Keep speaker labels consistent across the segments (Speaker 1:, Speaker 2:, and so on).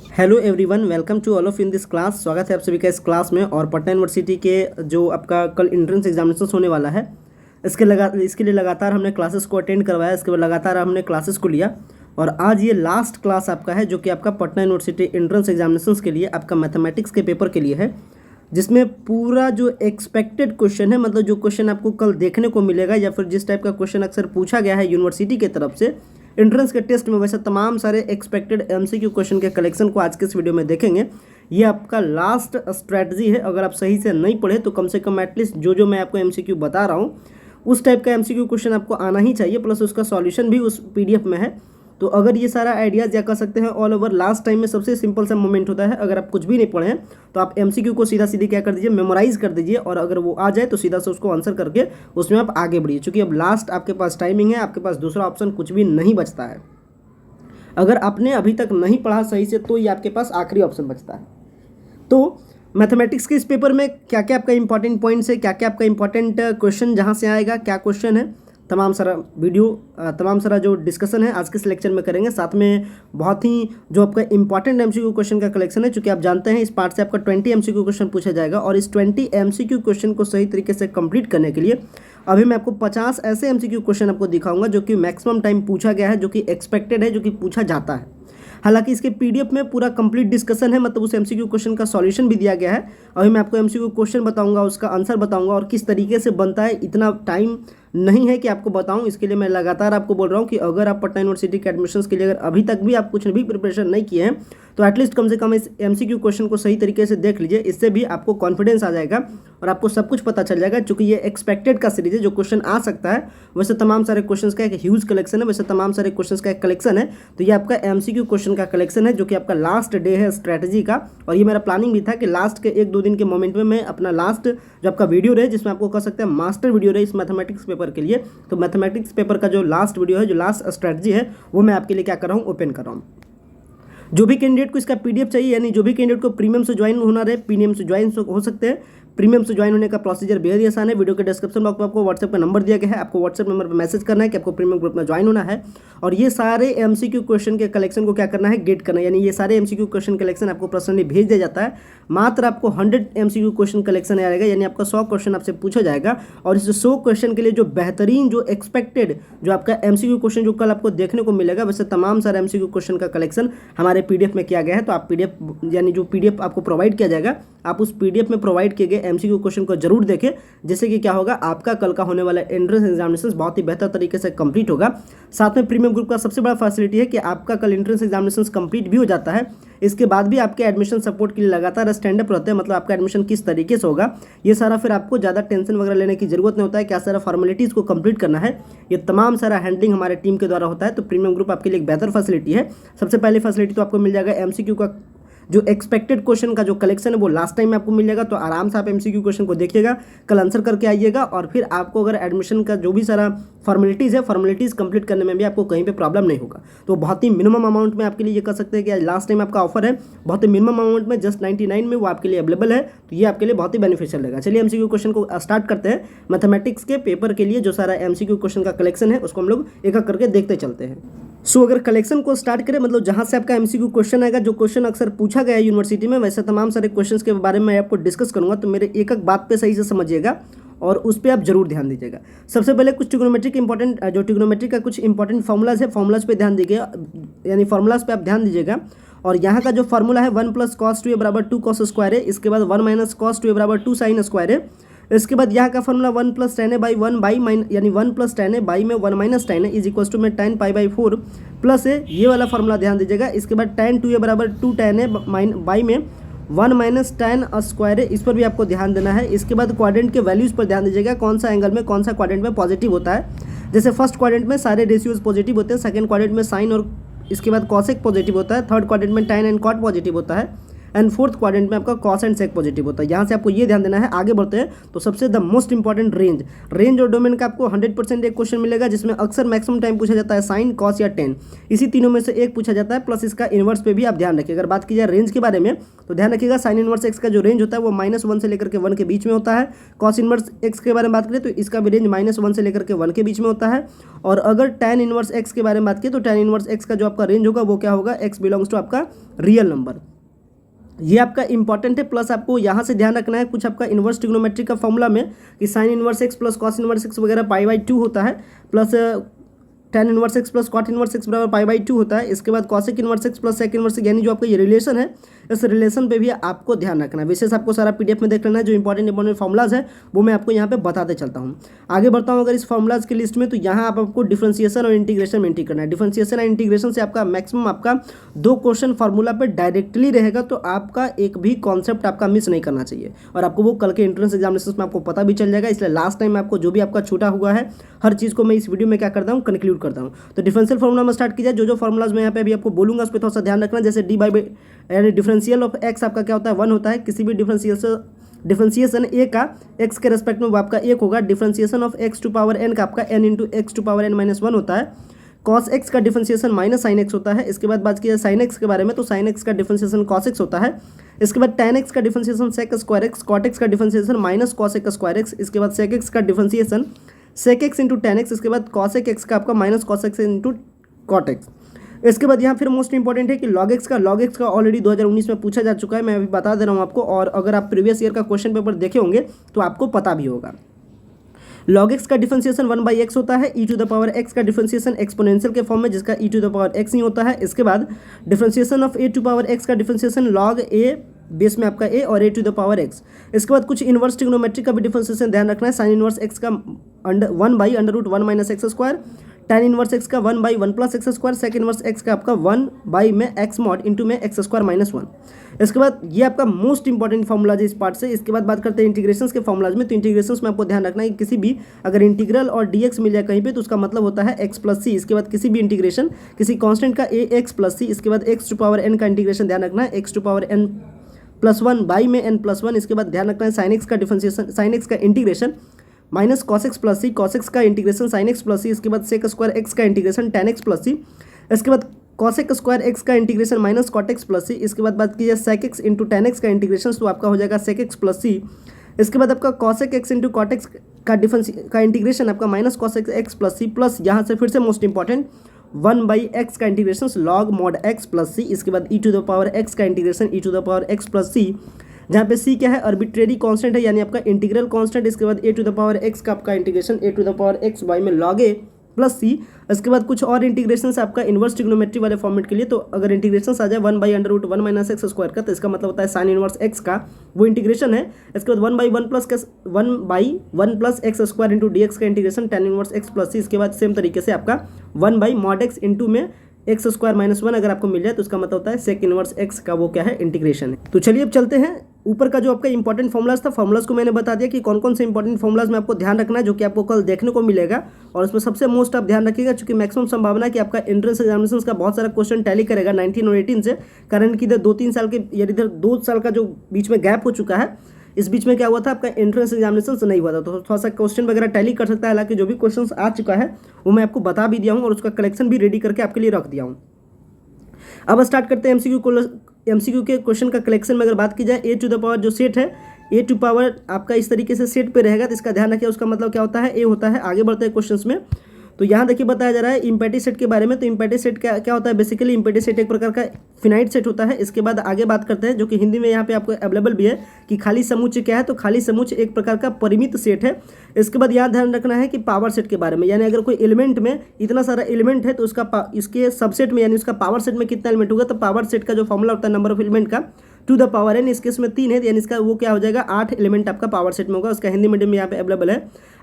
Speaker 1: Hello everyone, welcome to all of in this class. स्वागत है आप सभी का इस क्लास में। और पटना यूनिवर्सिटी के जो आपका कल एंट्रेंस एग्जामिनेशन होने वाला है, इसके लिए लगातार हमने क्लासेस को अटेंड करवाया। इसके बाद लगातार हमने क्लासेस को लिया और आज ये लास्ट क्लास आपका है जो कि आपका पटना यूनिवर्सिटी एंट्रेंस एग्जामिनेशन के लिए आपका मैथमेटिक्स के पेपर के लिए है, जिसमें पूरा जो एक्सपेक्टेड क्वेश्चन है, मतलब जो क्वेश्चन आपको कल देखने को मिलेगा या फिर जिस टाइप का क्वेश्चन अक्सर पूछा गया है यूनिवर्सिटी की तरफ से एंट्रेंस के टेस्ट में, वैसे तमाम सारे एक्सपेक्टेड एमसीक्यू क्वेश्चन के कलेक्शन को आज के इस वीडियो में देखेंगे। ये आपका लास्ट स्ट्रैटेजी है। अगर आप सही से नहीं पढ़े तो कम से कम एटलीस्ट जो मैं आपको एमसीक्यू बता रहा हूँ उस टाइप का एमसीक्यू क्वेश्चन आपको आना ही चाहिए, प्लस उसका सॉल्यूशन भी उस पीडीएफ में है। तो अगर ये सारा आइडियाज़ या कह सकते हैं ऑल ओवर लास्ट टाइम में सबसे सिंपल सा मोमेंट होता है, अगर आप कुछ भी नहीं पढ़े हैं तो आप एमसीक्यू को सीधा सीधी क्या कर दीजिए, मेमोराइज कर दीजिए, और अगर वो आ जाए तो सीधा से उसको आंसर करके उसमें आप आगे बढ़िए। चूँकि अब लास्ट आपके पास टाइमिंग है, आपके पास दूसरा ऑप्शन कुछ भी नहीं बचता है। अगर आपने अभी तक नहीं पढ़ा सही से तो ये आपके पास आखिरी ऑप्शन बचता है। तो मैथमेटिक्स के इस पेपर में क्या क्या आपका इंपॉर्टेंट पॉइंट्स है, क्या क्या आपका इंपॉर्टेंट क्वेश्चन जहाँ से आएगा, क्या क्वेश्चन है, तमाम सारा जो डिस्कशन है आज के इस लेक्चर में करेंगे। साथ में बहुत ही जो आपका इंपॉर्टेंट एमसीक्यू क्वेश्चन का कलेक्शन है, चूँकि आप जानते हैं इस पार्ट से आपका 20 एमसीक्यू क्वेश्चन पूछा जाएगा और इस 20 एमसीक्यू क्वेश्चन को सही तरीके से कंप्लीट करने के लिए अभी मैं आपको 50 ऐसे एमसीक्यू क्वेश्चन आपको दिखाऊंगा जो कि मैक्सिमम टाइम पूछा गया है, जो कि एक्सपेक्टेड है, जो कि पूछा जाता है। हालांकि इसके पीडीएफ में पूरा कंप्लीट डिस्कशन है, मतलब उस एमसीक्यू क्वेश्चन का सॉल्यूशन भी दिया गया है। अभी मैं आपको एमसीक्यू क्वेश्चन बताऊंगा, उसका आंसर बताऊंगा और किस तरीके से बनता है। इतना टाइम नहीं है कि आपको बताऊं, इसके लिए मैं लगातार आपको बोल रहा हूं कि अगर आप पटना यूनिवर्सिटी के एडमिशन्स के लिए अगर अभी तक भी आप कुछ भी प्रिपरेशन नहीं किए हैं तो एटलीस्ट कम से कम इस एमसीक्यू क्वेश्चन को सही तरीके से देख लीजिए। इससे भी आपको कॉन्फिडेंस आ जाएगा और आपको सब कुछ पता चल जाएगा। चूँकि ये एक्सपेक्टेड का सीरीज है, जो क्वेश्चन आ सकता है, वैसे तमाम सारे क्वेश्चन का एक ह्यूज कलेक्शन है, वैसे तमाम सारे क्वेश्चन का एक कलेक्शन है। तो ये आपका एमसीक्यू क्वेश्चन का कलेक्शन है जो कि आपका लास्ट डे है स्ट्रैटेजी का। और ये मेरा प्लानिंग भी था कि लास्ट के 1-2 दिन के मोमेंट में मैं अपना लास्ट जो आपका वीडियो रहे, जिसमें आपको कह सकते हैं मास्टर वीडियो रहे इस मैथमेटिक्स पेपर के लिए, तो मैथमेटिक्स पेपर का जो लास्ट वीडियो है, जो लास्ट स्ट्रैटेजी है, वो मैं आपके लिए क्या कर रहा हूँ, ओपन कर रहा हूँ। जो भी कैंडिडेट को इसका पीडीएफ चाहिए, यानी जो भी कैंडिडेट को प्रीमियम से ज्वाइन होना रहे, प्रीमियम से ज्वाइन हो सकते हैं। प्रीमियम से ज्वाइन होने का प्रोसीजर बेहद ही आसान है। वीडियो के डिस्क्रिप्शन बॉक्स में आपको व्हाट्सएप का नंबर दिया गया है, आपको व्हाट्सएप नंबर पर मैसेज करना है कि आपको प्रीमियम ग्रुप में ज्वाइन होना है और ये सारे एमसीक्यू क्वेश्चन के कलेक्शन को क्या करना है, गेट करना है। यानी ये सारे एमसीक्यू क्वेश्चन कलेक्शन आपको पर्सनली भेज दिया जाता है। मात्र आपको 100 एमसीक्यू क्वेश्चन कलेक्शन आएगा, यानी आपका 100 क्वेश्चन आपसे पूछा जाएगा और इस 100 क्वेश्चन के लिए जो बेहतरीन, जो एक्सपेक्टेड, जो आपका एमसीक्यू क्वेश्चन जो कल आपको देखने को मिलेगा, वैसे तमाम सारे एमसीक्यू क्वेश्चन का कलेक्शन हमारे पीडीएफ में किया गया है। तो आप पीडीएफ, यानी जो पीडीएफ आपको प्रोवाइड किया जाएगा, आप उस पीडीएफ में प्रोवाइड किए गए एमसीक्यू क्वेश्चन को जरूर देखें, जिससे कि क्या होगा, आपका कल का होने वाला एंट्रेंस एग्जामिनेशन बहुत ही बेहतर तरीके से कंप्लीट होगा। साथ में प्रीमियम ग्रुप का सबसे बड़ा फैसिलिटी है कि आपका कल एंट्रेंस एग्जामिनेशन कंप्लीट भी हो जाता है, इसके बाद भी आपके एडमिशन सपोर्ट के लिए लगातार स्टैंड अप रहते हैं। मतलब आपका एडमिशन किस तरीके से होगा, ये सारा फिर आपको ज़्यादा टेंशन वगैरह लेने की जरूरत नहीं होता है। क्या सारा फॉर्मेलिटीज़ को कंप्लीट करना है, ये तमाम सारा हैंडलिंग हमारे टीम के द्वारा होता है। तो प्रीमियम ग्रुप आपके लिए एक बेहतर फैसिलिटी है। सबसे पहली फैसिलिटी तो आपको मिल जाएगा एमसीक्यू का जो एक्सपेक्टेड क्वेश्चन का जो कलेक्शन है वो लास्ट टाइम में आपको मिल जाएगा। तो आराम से आप एमसीक्यू क्वेश्चन को देखिएगा, कल आंसर करके आइएगा और फिर आपको अगर एडमिशन का जो भी सारा फॉर्मेलिटीज़ है, फॉर्मेलिटीज़ कंप्लीट करने में भी आपको कहीं पे प्रॉब्लम नहीं होगा। तो बहुत ही मिनिमम अमाउंट में आपके लिए ये कह सकते हैं कि लास्ट टाइम आपका ऑफर है, बहुत ही मिनिमम अमाउंट में, जस्ट 99 में वो आपके लिए अवेलेबल है। तो ये आपके लिए बहुत ही बेनिफिशियल रहेगा। चलिए एमसीक्यू क्वेश्चन को स्टार्ट करते हैं। मैथमेटिक्स के पेपर के लिए जो सारा एमसीक्यू क्वेश्चन का कलेक्शन है उसको हम लोग एक एक करके देखते चलते हैं। सो अगर कलेक्शन को स्टार्ट करें, मतलब जहाँ से आपका एमसीक्यू क्वेश्चन आएगा, जो क्वेश्चन अक्सर पूछा गया है यूनिवर्सिटी में, वैसे तमाम सारे क्वेश्चंस के बारे में मैं आपको डिस्कस करूंगा। तो मेरे एक एक बात पे सही से समझिएगा और उस पर आप जरूर ध्यान दीजिएगा। सबसे पहले कुछ ट्रिग्नोमेट्रिक इंपॉर्टेंट, जो ट्रिग्नोमेट्री का कुछ इंपॉर्टेंट फॉर्मूलाज है, फॉर्मूलाज पे ध्यान दीजिएगा, यानी फॉर्मूलाज पे आप ध्यान दीजिएगा। और यहाँ का जो फॉर्मूला है 1 + cos 2a = 2 cos स्क्वायर है। इसके बाद 1 - cos 2a = 2 sin स्क्वायर है। इसके बाद यहाँ का फॉर्मूला 1 + tan a / 1 / यानी 1 + tan a / में 1 - tan a = में tan π/4 प्लस है, ये वाला फॉर्मूला ध्यान दीजिएगा। इसके बाद tan 2a = 2 tan a / में 1 - tan a स्क्वायर है, इस पर भी आपको ध्यान देना है। इसके बाद क्वाड्रेंट के वैल्यूज़ पर ध्यान दीजिएगा, कौन सा एंगल में, कौन सा क्वाड्रेंट में पॉजिटिव होता है। जैसे फर्स्ट क्वाड्रेंट में सारे रेशियोज पॉजिटिव होते हैं, सेकंड क्वाड्रेंट में साइन और इसके बाद कॉसेक पॉजिटिव होता है, थर्ड क्वाड्रेंट में tan एंड कॉट पॉजिटिव होता है। एंड फोर्थ क्वाड्रेंट में आपका कॉस एंड सेक पॉजिटिव होता है। यहाँ से आपको ये ध्यान देना है। आगे बढ़ते हैं तो सबसे द मोस्ट इंपॉर्टेंट रेंज और डोमेन का आपको 100% एक क्वेश्चन मिलेगा, जिसमें अक्सर मैक्सिमम टाइम पूछा जाता है साइन, कॉस या टेन, इसी तीनों में से एक पूछा जाता है, प्लस इसका इन्वर्स पे भी आप ध्यान रखिए। अगर बात की जाए रेंज के बारे में तो ध्यान रखिएगा साइन इन्वर्स एक्स का जो रेंज होता है वो -1 से लेकर के 1 के बीच में होता है। कॉस इन्वर्स एक्स के बारे में बात करें तो इसका भी रेंज -1 से लेकर के 1 के बीच में होता है। और अगर tan इन्वर्स एक्स के बारे में बात करें तो tan इन्वर्स एक्स का जो आपका रेंज होगा वो क्या होगा, एक्स बिलोंग्स टू आपका रियल नंबर। ये आपका इंपॉर्टेंट है। प्लस आपको यहाँ से ध्यान रखना है कुछ आपका इन्वर्स ट्रिग्नोमेट्री का फॉर्मूला में कि sine inverse x plus cos inverse x वगैरह π/2 होता है, plus tan inverse x plus cot inverse x बराबर π/2 होता है। इसके बाद cosec inverse x plus sec inverse, यानी जो आपका ये रिलेशन है, इस रिलेशन पे भी आपको ध्यान रखना है। विशेष आपको सारा PDF में देख लेना है। जो इंपॉर्टेंट फॉर्मुलाज है वो मैं आपको यहाँ पे बताते चलता हूँ। आगे बढ़ता हूँ अगर इस फॉर्मुलाज की लिस्ट में, तो यहाँ आपको डिफरेंशिएशन और इंटीग्रेशन में एंट्री करना है। डिफरेंशिएशन और इंटीग्रेशन से आपका मैक्सिमम आपका 2 क्वेश्चन फार्मूला पे डायरेक्टली रहेगा, तो आपका एक भी कॉन्सेप्ट आपका मिस नहीं करना चाहिए और आपको वो कल के एंट्रेंस एग्जामिनेशन में आपको पता भी चल जाएगा। इसलिए लास्ट टाइम आपको जो भी आपका छूटा हुआ है हर चीज़ को मैं इस वीडियो में क्या करता हूँ, कंक्लूड करता हूँ। तो डिफरेंशियल फार्मूला में स्टार्ट किया, जो फार्मूलाज मैं यहाँ पे अभी आपको बोलूँगा उस पर थोड़ा सा ध्यान रखना। जैसे यानी डिफरेंशियल ऑफ एक्स आपका क्या होता है, 1 होता है। किसी भी डिफरेंशिएशन ए का एक्स के रेस्पेक्ट में वो आपका 1 होगा। Differentiation of x to power n का आपका n into x to power n -1 होता है। कॉस एक्स का डिफरेंशिएशन माइनस साइन एक्स होता है। इसके बाद बात की जाए साइन एक्स के बारे में, तो साइन एक्स का डिफरेंशिएशन कॉस एक्स होता है। इसके बाद tan एक्स का differentiation sec square x, cot x का differentiation minus cos x square x. इसके बाद सेक एक्स का differentiation sec x into tan x. इसके बाद कॉस एक्स का आपका minus cos x into cot x. इसके बाद यहाँ फिर मोस्ट इंपॉर्टेंट है कि लॉग एक्स का ऑलरेडी 2019 में पूछा जा चुका है, मैं अभी बता दे रहा हूँ आपको। और अगर आप प्रीवियस ईयर का क्वेश्चन पेपर देखे होंगे तो आपको पता भी होगा। लॉग एक्स का डिफरेंशिएशन 1/x होता है। e to the power x का डिफरेंशिएशन एक्सपोनेंशियल के फॉर्म में, जिसका e to the power x नहीं होता है। इसके बाद differentiation of a to power x का डिफरेंशिएशन लॉग a बेस में आपका a और a to the power x। इसके बाद कुछ इन्वर्स ट्रिग्नोमेट्री का भी डिफरेंशिएशन ध्यान रखना है। साइन इन्वर्स x का 1/√1 - x square, tan inverse x का 1/1 + x square, sec inverse x का आपका 1 में x मॉड इंटू में x स्क्वायर -1। इसके बाद ये आपका मोस्ट इंपॉर्टेंट फॉर्मूलाज है इस पार्ट से। इसके बाद बात करते हैं इंटीग्रेशंस के फॉर्मूलाज में। तो इंटीग्रेशंस में आपको ध्यान रखना है कि किसी भी अगर इंटीग्रल और dx मिल जाए कहीं पे तो उसका मतलब होता है x + c। इसके बाद किसी भी इंटीग्रेशन किसी कांस्टेंट का ax + c, इसके बाद x टू पावर n का इंटीग्रेशन ध्यान रखना है, x to power n +1 by में n +1। इसके बाद ध्यान रखना है साइन एक्स का डिफरेंशिएशन, साइन एक्स का integration minus cos x plus c, cos x का इंटीग्रेशन साइन एक्स प्लस सी। इसके बाद सेक स्क्वायर एक्स का इंटीग्रेशन tan एक्स प्लस सी। इसके बाद कॉसेक स्क्वायर एक्स का integration minus cot x plus सी। इसके बाद बात की जाए sec x into tan x का इंटीग्रेशन, तो आपका हो जाएगा सेक एक्स प्लस सी। इसके बाद आपका cosec x into cot x का डिफरेंस का इंटीग्रेशन आपका minus cosec x plus c, plus यहाँ से फिर से मोस्ट इंपॉर्टेंट 1/x का integration log mod x plus सी। इसके बाद e to the power x का integration e to the power x plus c, जहाँ पे c क्या है, आर्बिट्रेरी कांस्टेंट है यानी आपका इंटीग्रल कांस्टेंट। इसके बाद a to the power x का आपका integration a to the power x y में log a प्लस सी। इसके बाद कुछ और इंटीग्रेशन है आपका इन्वर्स ट्रिग्नोमेट्री वाले फॉर्मेट के लिए। तो अगर इंटीग्रेशन आ जाए 1/√1 - x स्क्वायर का, तो इसका मतलब होता है साइन इन्वर्स x का वो इंटीग्रेशन है। इसके बाद 1/1 + x स्क्वायर इंटू dx का integration tan inverse x plus सी। इसके बाद सेम तरीके से आपका 1/mod x इंटू में x स्क्वायर -1 अगर आपको मिल जाए तो उसका मतलब होता है सेक इन्वर्स x का वो क्या है, इंटीग्रेशन है। तो चलिए अब चलते हैं ऊपर का जो आपका इंपॉर्टेंट फॉर्मुलाज था। फॉर्मुलाज को मैंने बता दिया कि कौन कौन से इंपॉर्टेंट फॉर्मुलाज में आपको ध्यान रखना है, जो कि आपको कल देखने को मिलेगा। और उसमें सबसे मोस्ट आप ध्यान रखिएगा, क्योंकि मैक्सिमम संभावना है कि आपका एंट्रेंस एग्जामिनेशन का बहुत सारा क्वेश्चन टैली करेगा 19 और 18 से। कारण कि इधर 2-3 साल के या इधर 2 साल का जो बीच में गैप हो चुका है, इस बीच में क्या हुआ था, आपका एंट्रेंस एग्जामिनेशन से नहीं हुआ था, तो थोड़ा सा क्वेश्चन वगैरह टैली कर सकता है। हालांकि जो भी क्वेश्चन आ चुका है वो मैं आपको बता भी दिया हूँ और उसका कलेक्शन भी रेडी करके आपके लिए रख दिया हूँ। अब स्टार्ट करते हैं एमसीक्यू के क्वेश्चन का कलेक्शन में। अगर बात की जाए ए टू द पावर जो सेट है, ए टू पावर आपका इस तरीके से सेट पे रहेगा, तो इसका ध्यान रखिए। उसका मतलब क्या होता है, ए होता है। आगे बढ़ते हैं क्वेश्चंस में। तो यहाँ देखिए बताया जा रहा है इम्पैटी सेट के बारे में। तो इम्पैटी सेट क्या होता है, बेसिकली इम्पैटी सेट एक प्रकार का फिनाइट सेट होता है। इसके बाद आगे बात करते हैं, जो कि हिंदी में यहाँ पे आपको अवेलेबल भी है, कि खाली समुच्चय क्या है। तो खाली समुच्चय एक प्रकार का परिमित सेट है। इसके बाद यहाँ ध्यान रखना है कि पावर सेट के बारे में, यानी अगर कोई एलिमेंट में इतना सारा एलिमेंट है तो उसका इसके सबसेट में यानी उसका पावर सेट में कितना एलिमेंट होगा। तो पावर सेट का जो फॉर्मूला होता है नंबर ऑफ एलिमेंट का टू द पावर n, इस केस में 3 है, यानी इसका वो क्या हो जाएगा, 8 एलिमेंट आपका पावर सेट में होगा। उसका हिंदी मीडियम में यहाँ पे अवेलेबल है।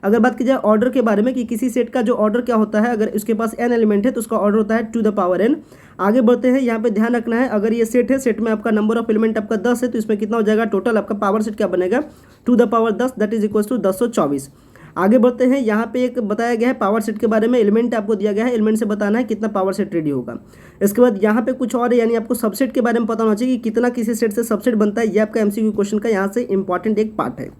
Speaker 1: अगर बात की जाए ऑर्डर के बारे में, कि किसी सेट का जो ऑर्डर क्या होता है, अगर उसके पास n एलिमेंट है तो उसका ऑर्डर होता है टू द पावर n। आगे बढ़ते हैं, यहाँ पे ध्यान रखना है, अगर ये सेट है, सेट में आपका नंबर ऑफ एलिमेंट आपका 10 है, तो इसमें कितना हो जाएगा, टोटल आपका पावर सेट क्या बनेगा, to the power 10, that is equal to 1024। आगे बढ़ते हैं, यहाँ पे एक बताया गया है पावर सेट के बारे में, एलिमेंट आपको दिया गया है, एलिमेंट से बताना है कितना पावर सेट रेडी होगा। इसके बाद यहाँ पे कुछ और यानी आपको सबसेट के बारे में पता होना चाहिए कि कितना किसी सेट से सबसेट बनता है। ये आपका एमसीक्यू क्वेश्चन का यहाँ से इंपॉर्टेंट एक पार्ट है।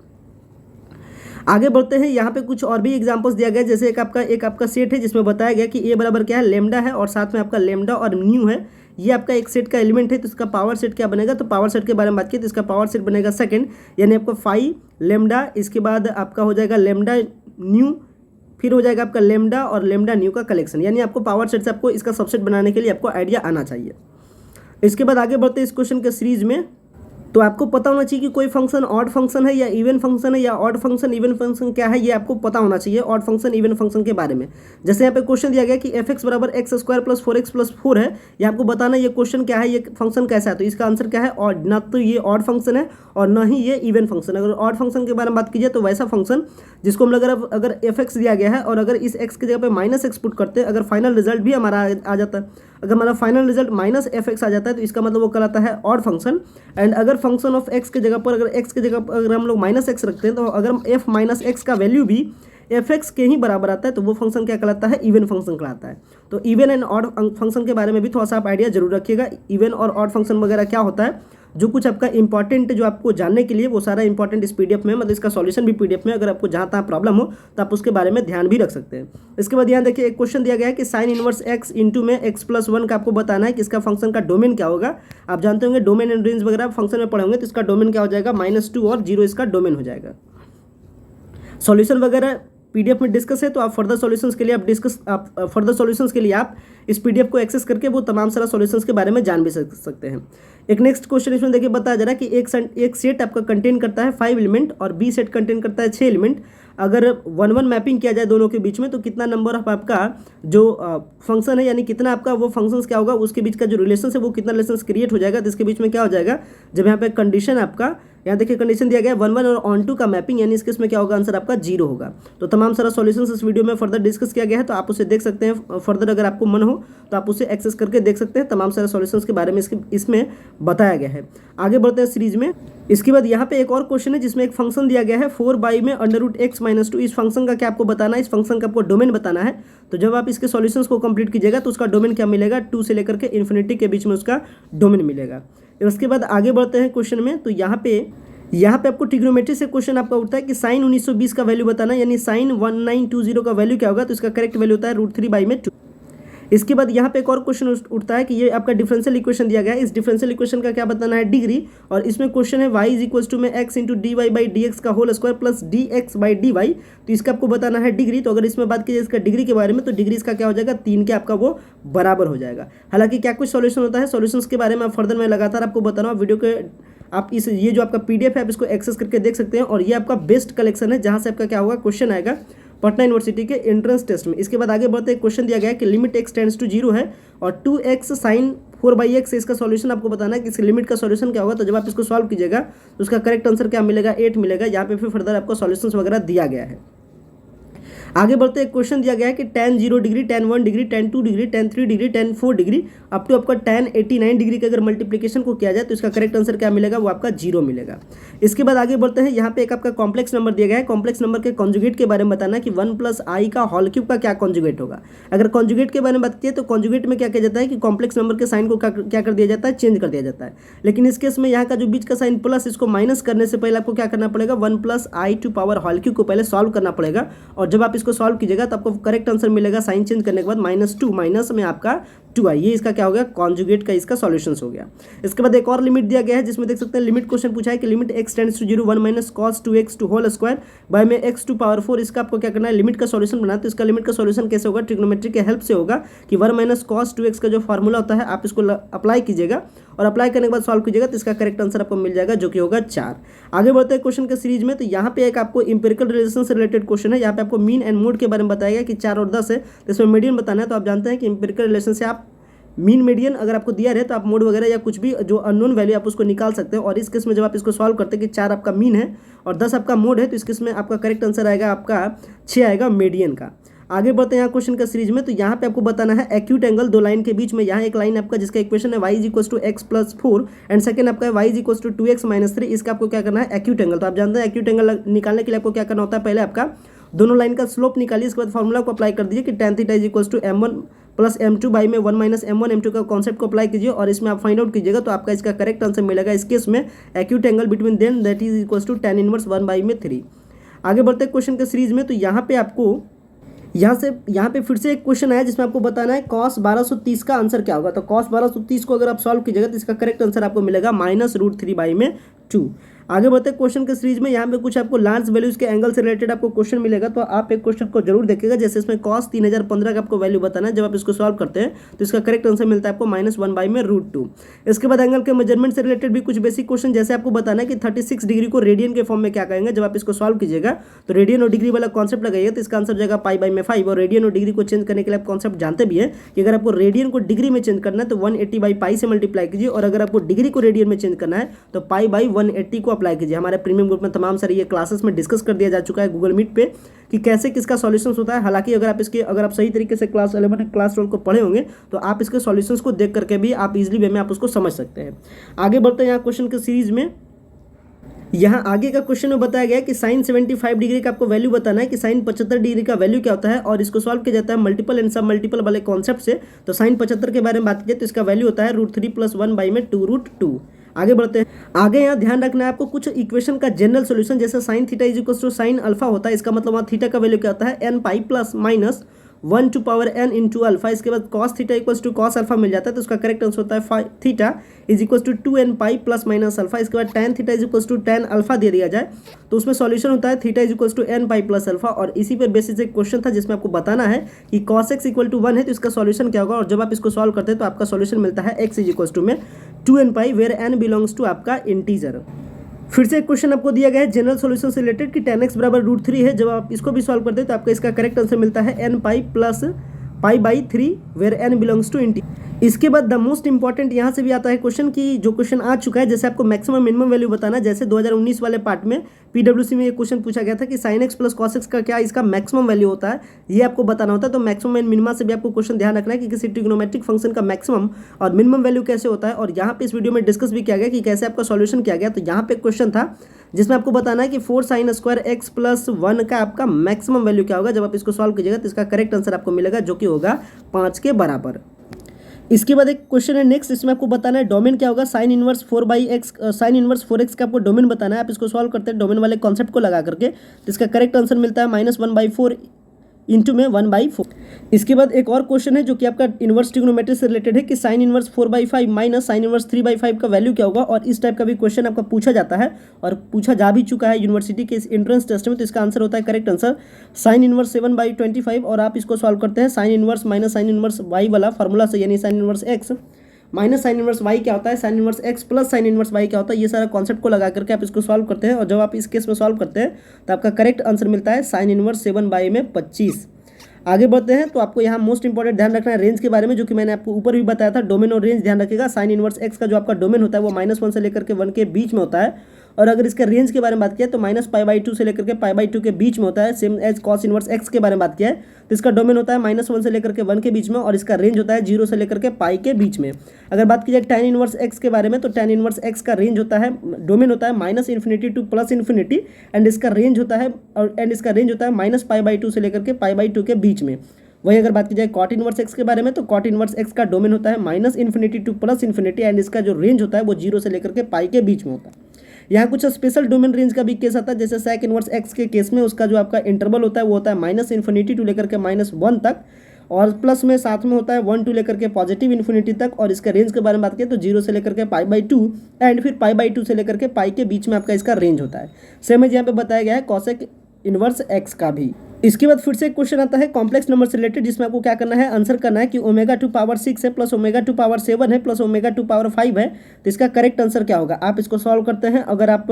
Speaker 1: आगे बढ़ते हैं, यहाँ पे कुछ और भी एग्जांपल्स दिया गया है। जैसे एक आपका सेट है जिसमें बताया गया कि ए बराबर क्या है, लेमडा है और साथ में आपका लेमडा और न्यू है। ये आपका एक सेट का एलिमेंट है, तो इसका पावर सेट क्या बनेगा, तो पावर सेट के बारे में बात की तो इसका पावर सेट बनेगा सेकंड, यानी आपका 5 लेमडा, इसके बाद आपका हो जाएगा लेमडा न्यू, फिर हो जाएगा आपका लेमडा और लेमडा न्यू का कलेक्शन। यानी आपको पावर सेट से आपको इसका सबसेट बनाने के लिए आपको आइडिया आना चाहिए। इसके बाद आगे बढ़ते हैं इस क्वेश्चन के सीरीज में। तो आपको पता होना चाहिए कि कोई फंक्शन ऑड फंक्शन है या इवन फंक्शन है, या ऑड फंक्शन इवन फंक्शन क्या है, ये आपको पता होना चाहिए ऑड फंक्शन इवन फंक्शन के बारे में। जैसे यहाँ पे क्वेश्चन दिया गया कि fx बराबर x square plus 4x plus 4 है, ये आपको बताना ये क्वेश्चन क्या है, ये फंक्शन कैसा है। तो इसका आंसर क्या है, ऑड। ना तो ये ऑड फंक्शन है और ना ही ये इवन फंक्शन। अगर ऑड फंक्शन के बारे में बात कीजिए तो वैसा फंक्शन जिसको हम अगर fx दिया गया है और अगर इस x की जगह पे माइनस एक्स पुट करते हैं, अगर फाइनल रिजल्ट भी हमारा आ जाता है, अगर हमारा फाइनल रिजल्ट माइनस fx आ जाता है तो इसका मतलब वो कहलाता है ऑड फंक्शन। एंड अगर फंक्शन ऑफ x के जगह पर अगर x की जगह पर अगर हम लोग माइनस एक्स रखते हैं, तो अगर f माइनस एक्स का वैल्यू भी fx के ही बराबर आता है तो वो फंक्शन क्या कहलाता है, इवन फंक्शन कहलाता है। तो इवन एंड ऑड फंक्शन के बारे में भी थोड़ा सा आप आइडिया जरूर रखिएगा, इवन और ऑड फंक्शन वगैरह क्या होता है। जो कुछ आपका इंपॉर्टेंट जो आपको जानने के लिए वो सारा इंपॉर्टेंट इस पीडीएफ में, मतलब इसका सॉल्यूशन भी पीडीएफ में, अगर आपको जहाँ तहाँ प्रॉब्लम हो तो आप उसके बारे में ध्यान भी रख सकते हैं। इसके बाद यहाँ देखिए एक क्वेश्चन दिया गया है कि साइन इनवर्स एक्स इंटू में एक्स प्लस 1 का आपको बताना है कि इसका फंक्शन का डोमेन क्या होगा। आप जानते होंगे डोमेन एंड रेंज वगैरह फंक्शन में पढ़े होंगे, तो इसका डोमेन क्या हो जाएगा, -2 और 0 इसका डोमेन हो जाएगा। सॉल्यूशन वगैरह पीडीएफ में डिस्कस है, तो आप फर्दर सॉल्यूशंस के लिए आप इस पीडीएफ को एक्सेस करके वो तमाम सारा सॉल्यूशंस के बारे में जान भी सकते हैं। एक नेक्स्ट क्वेश्चन इसमें देखिए बताया जा रहा है कि एक सेट आपका कंटेन करता है 5 एलिमेंट और बी सेट कंटेन करता है 6 एलिमेंट। अगर 1-1 मैपिंग किया जाए दोनों के बीच में, तो कितना नंबर ऑफ आपका जो फंक्शन है, यानी कितना आपका वो फंक्शंस क्या होगा, उसके बीच का जो रिलेशन है वो कितना रिलेशन क्रिएट हो जाएगा। तो इसके बीच में क्या हो जाएगा, जब यहाँ पे कंडीशन आपका, यहाँ देखिए कंडीशन दिया गया है 1-1 और ऑन-टू का मैपिंग, यानी इस केस में क्या होगा, आंसर आपका 0 होगा। तो तमाम सारा सॉल्यूशंस इस वीडियो में फर्दर डिस्कस किया गया है, तो आप उसे देख सकते हैं। फर्दर अगर आपको मन हो तो आप उसे एक्सेस करके देख सकते हैं, तमाम सारे सॉल्यूशंस के बारे में इसमें बताया गया है। आगे बढ़ते हैं सीरीज में। इसके बाद यहाँ पे एक और क्वेश्चन है जिसमें एक फंक्शन दिया गया है 4 में √x-2। इस फंक्शन का क्या आपको बताना है, इस फंक्शन का आपको डोमेन बताना है। तो जब आप इसके सॉल्यूशंस को कंप्लीट कीजिएगा तो उसका डोमेन क्या मिलेगा, 2 से लेकर के इन्फिनिटी के बीच में उसका डोमेन मिलेगा। उसके बाद आगे बढ़ते हैं क्वेश्चन में। तो यहाँ पे आपको ट्रिग्नोमेट्री से क्वेश्चन आपका उठता है कि साइन 1920 का वैल्यू बताना है, यानी साइन 1920 का वैल्यू क्या होगा। तो इसका करेक्ट वैल्यू होता है √3/2। इसके बाद यहाँ पे एक और क्वेश्चन उठता है कि ये आपका डिफरेंशियल इक्वेशन दिया गया है, इस डिफरेंशियल इक्वेशन का क्या बताना है, डिग्री। और इसमें क्वेश्चन है y = x × dy/dx का होल स्क्वायर प्लस dx/dy। तो इसका आपको बताना है डिग्री। तो अगर इसमें बात कीजिए इसका डिग्री के बारे में, तो डिग्री इसका क्या हो जाएगा, 3 के आपका वो बराबर हो जाएगा। हालांकि क्या कुछ सॉल्यूशन होता है, सॉल्यूशंस के बारे में फर्दर मैं लगातार आपको बता रहा हूँ वीडियो के। आप ये जो आपका पीडीएफ है आप इसको एक्सेस करके देख सकते हैं, और ये आपका बेस्ट कलेक्शन है जहाँ से आपका क्या होगा, क्वेश्चन आएगा पटना यूनिवर्सिटी के एंट्रेंस टेस्ट में। इसके बाद आगे बढ़ते एक क्वेश्चन दिया गया है कि लिमिट x टेंड्स टू 0 है और 2x sin 4/x, इसका सॉल्यूशन आपको बताना है कि इस लिमिट का सॉल्यूशन क्या होगा। तो जब आप इसको सॉल्व कीजिएगा तो उसका करेक्ट आंसर क्या मिलेगा, 8 मिलेगा। यहाँ पे फिर फर्दर आपको सॉल्यूशंस वगैरह दिया गया है। आगे बढ़ते एक क्वेश्चन दिया गया है कि tan 0 degree, tan 1 degree, tan 2 degree, tan 3 degree, tan 4 degree up to आपका tan 89 डिग्री के अगर मल्टीप्लिकेशन को किया जाए तो इसका करेक्ट आंसर क्या मिलेगा, वो आपका 0 मिलेगा। इसके बाद आगे बढ़ते हैं, यहाँ पे एक आपका कॉम्प्लेक्स नंबर दिया गया है। कॉम्प्लेक्स नंबर के कॉन्जुगेट के बारे में बताना है कि 1 + i का होल क्यूब का क्या कॉन्जुगेट होगा। अगर कॉन्जुगेट के बारे में बात किए तो कॉन्जुगेट में क्या किया जाता है कि कॉम्प्लेक्स नंबर के साइन को क्या कर दिया जाता है, चेंज कर दिया जाता है। लेकिन इस केस में यहाँ का जो बीच का साइन प्लस, इसको माइनस करने से पहले आपको क्या करना पड़ेगा, 1 + i² होल क्यूब को पहले सॉल्व करना पड़ेगा। और जब आप इसको सॉल्व कीजिएगा तो आपको करेक्ट आंसर मिलेगा साइन चेंज करने के बाद -2 माइनस में आपका 2i। ये इसका क्या हो गया, कॉन्जुगेट का इसका सॉल्यूशंस हो गया। इसके बाद एक और लिमिट दिया गया है जिसमें देख सकते हैं लिमिट क्वेश्चन पूछा है कि limit x tends to 0 1 - cos 2x to whole square by में x⁴। इसका आपको क्या करना है, लिमिट का सॉल्यूशन बनाना है। तो इसका लिमिट का सॉल्यूशन कैसे होगा, ट्रिग्नोमेट्री के हेल्प से होगा कि 1 - cos 2x का जो फॉर्मूला होता है आप इसको अप्लाई कीजिएगा और अप्लाई करने के बाद सॉल्व कीजिएगा तो इसका करेक्ट आंसर आपको मिल जाएगा जो कि होगा 4। आगे बढ़ते हैं क्वेश्चन के सीरीज में। तो यहाँ पे एक आपको इंपेरिकल रिलेशन से रिलेटेड क्वेश्चन है। यहाँ पे आपको मीन एंड मोड के बारे में बताया गया कि 4 और 10 है, तो इसमें मीडियन बताना है। तो आप जानते हैं कि इंपेरिकल रिलेशन से आप मीन मीडियन अगर आपको दिया रहे तो आप मोड वगैरह या कुछ भी जो अननोन वैल्यू आप उसको निकाल सकते हैं। और इस केस में जब आप इसको सॉल्व करते हैं कि 4 आपका मीन है और 10 आपका मोड है, तो इस केस में आपका करेक्ट आंसर आएगा आपका 6 आएगा मीडियन का। आगे बढ़ते हैं यहाँ क्वेश्चन का सीरीज में। तो यहाँ पे आपको बताना है एक्यूट एंगल दो लाइन के बीच में। यहाँ एक लाइन आपका जिसका इक्वेशन है y = x + 4 एंड सेकंड आपका y = 2x - 3। इसका आपको क्या करना है, एक्यूट एंगल। तो आप जानते हैं एक्यूट एंगल निकालने के लिए आपको क्या करना होता है, पहले आपका दोनों लाइन का स्लोप निकालिए, इसके बाद फॉर्मूला को अप्लाई कर दीजिए कि tan theta is equals to m1 plus m2 by में 1 माइनस m1 m2 का कॉन्सेप्ट को अप्लाई कीजिए और इसमें आप फाइंड आउट कीजिएगा तो आपका इसका करेक्ट आंसर मिलेगा इस केस में acute angle between them that is equals to tan inverse 1 by में 3। आगे बढ़ते हैं क्वेश्चन के सीरीज में। तो यहाँ पे आपको यहाँ पे फिर से एक क्वेश्चन आया जिसमें आपको बताना है cos 1230 का आंसर क्या होगा। तो cos 1230 को अगर आप सॉल्व कीजिएगा तो इसका करेक्ट आंसर आपको मिलेगा -√3 बाई में 2। आगे बढ़ते हैं क्वेश्चन के सीरीज में। यहाँ पे कुछ आपको लार्ज वैल्यूज के एंगल से रिलेटेड आपको क्वेश्चन मिलेगा, तो आप एक क्वेश्चन को जरूर देखिएगा। जैसे इसमें cos 3015 का आपको वैल्यू बताना है, जब आप इसको सॉल्व करते हैं तो इसका करेक्ट आंसर मिलता है आपको -1 बाई में √2। इसके बाद एंगल के मेजरमेंट से रिलेटेड भी कुछ बेसिक क्वेश्चन, जैसे आपको बताना है कि 36 डिग्री को रेडियन के फॉर्म में क्या कहेंगे। जब आप इसको सॉल्व कीजिएगा तो रेडियन और डिग्री वाला कॉन्सेप्ट लगाइए तो इसका आंसर जाएगा π/5। और रेडियन और डिग्री को चेंज करने के लिए आप कॉन्सेप्ट जानते भी है कि अगर आपको रेडियन को डिग्री में चेंज करना है तो 180/π से मल्टीप्लाई कीजिए, और अगर आपको डिग्री को रेडियन में चेंज करना है तो π/180 को अप्लाई कीजिए। हमारे प्रीमियम ग्रुप में तमाम सारी ये क्लासेस में डिस्कस कर दिया जा चुका है गूगल मीट पे कि कैसे किसका सॉल्यूशंस होता है। हालांकि अगर आप सही तरीके से क्लास 11 क्लास 12 को पढ़े होंगे तो आप इसके सॉल्यूशंस को देख करके भी आप इजीली वे में आप उसको समझ सकते हैं। आगे बढ़ते हैं यहाँ क्वेश्चन के सीरीज में। यहाँ आगे का क्वेश्चन में बताया गया है कि sin 75 डिग्री का आपको वैल्यू बताना है कि sin 75 डिग्री का वैल्यू क्या होता है, और इसको सॉल्व किया जाता है मल्टीपल एंड सब मल्टीपल वाले कॉन्सेप्ट से। तो sin 75 के बारे में बात की तो इसका वैल्यू होता है √3 + 1 बाई में 2√2। आगे बढ़ते हैं। आगे यहाँ ध्यान रखना है आपको कुछ इक्वेशन का जनरल सॉल्यूशन, जैसे sin theta is equal to sin alpha होता है। इसका मतलब वहाँ थीटा का वैल्यू क्या होता है n π plus minus 1 to power n into alpha. इसके बाद cos theta equals to cos alpha मिल जाता है, तो उसका करेक्ट आंसर होता है theta is equals to 2n π plus minus alpha. इसके बाद tan theta is equals to tan alpha दे दिया जाए तो उसमें सॉल्यूशन होता है theta is equals to n π plus alpha. और इसी पर बेसिस एक क्वेश्चन था जिसमें आपको बताना है कि cos x इक्वल टू 1 है तो इसका सॉल्यूशन क्या होगा, और जब आप इसको सॉल्व करते हैं तो आपका सॉल्यूशन मिलता है x इज इक्वल्स टू में 2n π where n belongs to आपका इंटीजर। फिर से एक क्वेश्चन आपको दिया गया है जनरल सॉल्यूशन से रिलेटेड कि tan x बराबर √3 है। जब आप इसको भी सॉल्व करते हैं तो आपका इसका करेक्ट आंसर मिलता है n π plus π/3 where n belongs to integer. इसके बाद द मोस्ट इंपॉर्टेंट यहाँ से भी आता है क्वेश्चन की जो क्वेश्चन आ चुका है, जैसे आपको मैक्सिमम मिनिमम वैल्यू बताना है। जैसे 2019 वाले पार्ट में पीडब्ल्यूसी में ये क्वेश्चन पूछा गया था कि sin x plus cos x का क्या इसका मैक्सिमम वैल्यू होता है, ये आपको बताना होता है। तो मैक्सिमम एंड मिनिमा से भी आपको क्वेश्चन ध्यान रखना है कि किसी ट्रिग्नोमेट्रिक फंक्शन का मैक्सिमम और मिनिमम वैल्यू कैसे होता है। और यहाँ पे इस वीडियो में डिस्कस भी किया गया कि कैसे आपका सॉल्यूशन किया गया। तो यहाँ पे क्वेश्चन था जिसमें आपको बताना है कि 4 sin स्क्वायर x प्लस 1 का आपका मैक्सिमम वैल्यू क्या होगा। जब आप इसको सॉल्व कीजिएगा तो इसका करेक्ट आंसर आपको मिलेगा जो कि होगा 5 के बराबर। इसके बाद एक क्वेश्चन है नेक्स्ट, इसमें आपको बताना है डोमेन क्या होगा। sin इनवर्स 4x का आपको डोमेन बताना है। आप इसको सॉल्व करते हैं डोमेन वाले कॉन्सेप्ट को लगा करके, तो इसका करेक्ट आंसर मिलता है -1/4 इंटू में 1/4। इसके बाद एक और क्वेश्चन है जो कि आपका इनवर्स ट्रिग्नोमेट्री से रिलेटेड है कि sin inverse 4/5 minus sin inverse 3/5 का वैल्यू क्या होगा। और इस टाइप का भी क्वेश्चन आपका पूछा जाता है और पूछा जा भी चुका है यूनिवर्सिटी के इस एंट्रेंस टेस्ट में। तो इसका आंसर होता है करेक्ट आंसर sin इनवर्स 7/25। और आप इसको सॉल्व करते हैं sin inverse minus sin inverse y वाला फार्मूला से, यानी sin inverse x minus sin inverse y क्या होता है, sin inverse x plus sin inverse y क्या होता है, ये सारा कॉन्सेप्ट को लगा करके आप इसको सॉल्व करते हैं। और जब आप इस केस में सॉल्व करते हैं तो आपका करेक्ट आंसर मिलता है sin इनवर्स 7/25। आगे बढ़ते हैं। तो आपको यहाँ मोस्ट इंपॉर्टेंट ध्यान रखना है रेंज के बारे में, जो कि मैंने आपको ऊपर भी बताया था। डोमेन और रेंज ध्यान रखिएगा। sin इनवर्स x का जो आपका डोमेन होता है वो -1 से लेकर के 1 के बीच में होता है, और अगर इसके रेंज के बारे में बात किया तो -π/2 से लेकर के π/2 के बीच में होता है। Same as cos inverse x के बारे में बात किया है तो इसका डोमेन होता है -1 से लेकर के 1 के बीच में, और इसका रेंज होता है 0 से लेकर के π के बीच में। अगर बात की जाए tan इनवर्स x के बारे में तो tan इनवर्स x का रेंज होता है, डोमेन होता है -∞ टू +∞, एंड इसका रेंज होता है -π/2 से लेकर के π/2 के बीच में। वही अगर बात की जाए cot इनवर्स x के बारे में तो cot इनवर्स x का डोमेन होता है -∞ टू +∞, एंड इसका जो रेंज होता है वो 0 से लेकर के π के बीच में होता है। यहाँ कुछ स्पेशल डोमेन रेंज का भी केस आता है, जैसे sec इनवर्स x के केस में उसका जो आपका इंटरवल होता है वो होता है -∞ टू लेकर के -1 तक, और प्लस में साथ में होता है 1 टू लेकर के पॉजिटिव इन्फिनिटी तक। और इसका रेंज के बारे में बात करें तो 0 से लेकर के π/2 एंड फिर π/2 से लेकर के π के बीच में आपका इसका रेंज होता है। सेम एज यहाँ पे बताया गया है cosec इनवर्स x का भी। इसके बाद फिर से एक क्वेश्चन आता है कॉम्प्लेक्स नंबर से रिलेटेड, जिसमें आपको क्या करना है, आंसर करना है कि ω2 पावर 6 है प्लस ω2 पावर 7 है प्लस ω2 पावर 5 है, तो इसका करेक्ट आंसर क्या होगा। आप इसको सॉल्व करते हैं। अगर आप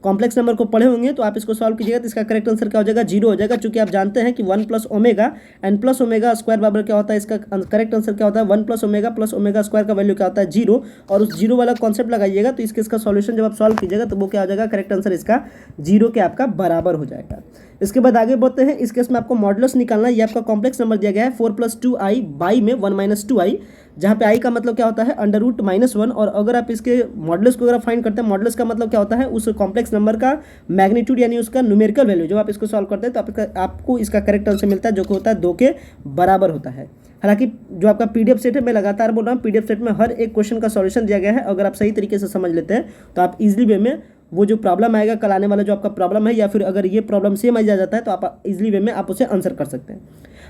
Speaker 1: कॉम्प्लेक्स नंबर को पढ़े होंगे तो आप इसको सॉल्व कीजिएगा तो इसका करेक्ट आंसर क्या हो जाएगा, 0 हो जाएगा। चूंकि आप जानते हैं कि 1 plus omega and plus omega square बराबर क्या होता है, इसका करेक्ट आंसर क्या होता है 1 प्लस ओमेगा स्क्वायर का वैल्यू क्या होता है 0, और उस 0 वाला कॉन्सेप्ट लगाइएगा तो इसका सॉल्यूशन जब आप सॉल्व कीजिएगा तो वो क्या हो जाएगा, करेक्ट आंसर इसका 0 के आपका बराबर हो जाएगा। इसके बाद आगे बढ़ते हैं। केस में आपको मॉडुलस निकालना है। ये आपका कॉम्प्लेक्स नंबर दिया गया है 4+2i बाई में 1-2i, जहाँ पे i का मतलब क्या होता है √-1। और अगर आप इसके मॉडुलस को अगर फाइंड करते हैं, मॉडुलस का मतलब क्या होता है उस कॉम्प्लेक्स नंबर का मैग्नीट्यूड यानी उसका न्यूमेरिकल वैल्यू। जब आप इसको सॉल्व करते हैं तो आपको इसका करेक्ट आंसर मिलता है जो कि होता है 2 के बराबर होता है। हालांकि जो आपका पीडीएफ सेट है, मैं लगातार बोल रहा हूँ, पीडीएफ सेट में हर एक क्वेश्चन का सॉल्यूशन दिया गया है। अगर आप सही तरीके से समझ लेते हैं तो आप इजीली वे में वो जो प्रॉब्लम आएगा कल आने वाला जो आपका प्रॉब्लम है, या फिर अगर ये प्रॉब्लम सेम आ जाता है तो आप इजीली वे में आप उसे आंसर कर सकते हैं।